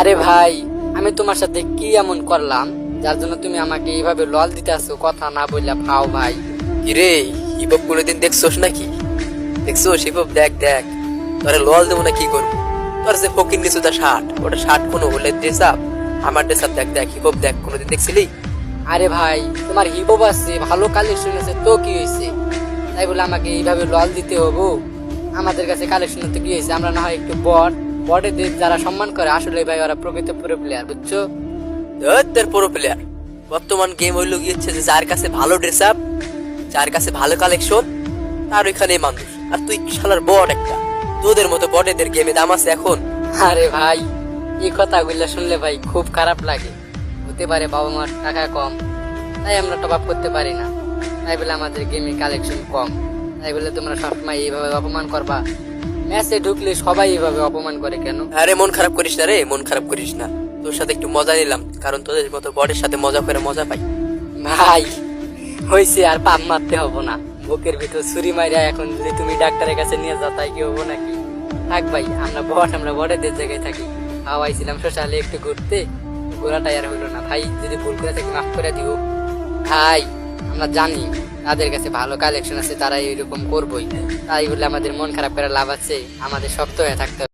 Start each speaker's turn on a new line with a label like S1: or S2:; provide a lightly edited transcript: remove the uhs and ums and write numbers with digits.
S1: আরে ভাই, আমি তোমার সাথে কি এমন করলাম যার জন্য তুমি আমাকে এইভাবে লল দিতে আসো, কথা না বললে ফাও ভাই?
S2: কিরে, হিপহপ কোনোদিন দেখছোস নাকি? দেখছোস হিপহপ? দেখ দেখ, তোরে লল দেবো না কি করবো? তোর যে ফকির নিচু তা শার্ট, ওটা শার্ট কোনো হলে ড্রেস আপ, আমার ড্রেস আপ দেখ দেখ, হিপহপ দেখ, কোনোদিন দেখছিলি?
S1: আরে ভাই, তোমার হিপহপ আছে, ভালো কালেকশন আছে, তো কি হয়েছে? তাই বলে আমাকে এইভাবে লল দিতে হবো? আমাদের কাছে কালেকশন তো কি হয়েছে, আমরা না হয় একটু বড়দের যারা সম্মান করে, আসলে ভাই ওরা প্রকৃত পুরো প্লেয়ার, বুঝছো?
S2: তোর পুরো প্লেয়ার। বর্তমান গেম হইলো গিয়েছে যে যার কাছে ভালো ড্রেস আপ, যার কাছে ভালো কালেকশন, তার ওইখানে মানুষ। আর তুই শালার বট একটা, তোদের মতো বটেদের গেমে দাম আছে এখন?
S1: আরে ভাই, এই কথাগুলো শুনলে ভাই খুব খারাপ লাগে। হতে পারে বাবা মার টাকা কম, তাই আমরা টপ আপ করতে পারি না, তাই বলে আমাদের গেমে কালেকশন কম, তাই বলে তোমরা সবসময় এইভাবে অপমান করবা? ম্যাচে ঢুকলে সবাই এইভাবে অপমান করে কেন?
S2: আরে মন খারাপ করিস না রে, মন খারাপ করিস না। তোর সাথে একটু মজা নিলাম, কারণ তোদের মতো বটের সাথে মজা করে মজা পাই।
S1: ভাই হয়েছে, আর পাপ মারতে হবো না। বুকের ভিতর ছুরি মারিয়া এখন যদি তুমি ডাক্তারের কাছে নিয়ে যাও, তাই কি হবো নাকি? থাক ভাই, আমরা বড়দের জায়গায় থাকি। আওয়াইছিলাম সোশ্যালে একটু ঘুরতে, ঘোরাটাই আর হইলো না। ভাই যদি ভুল করে থাকি মাফ করে দিও ভাই। আমরা জানি তাদের কাছে ভালো কালেকশন আছে, তারা এরকম করবোই, তাই বলে আমাদের মন খারাপ করে লাভ আছে? আমাদের শক্ত হয়ে থাকতে হবে।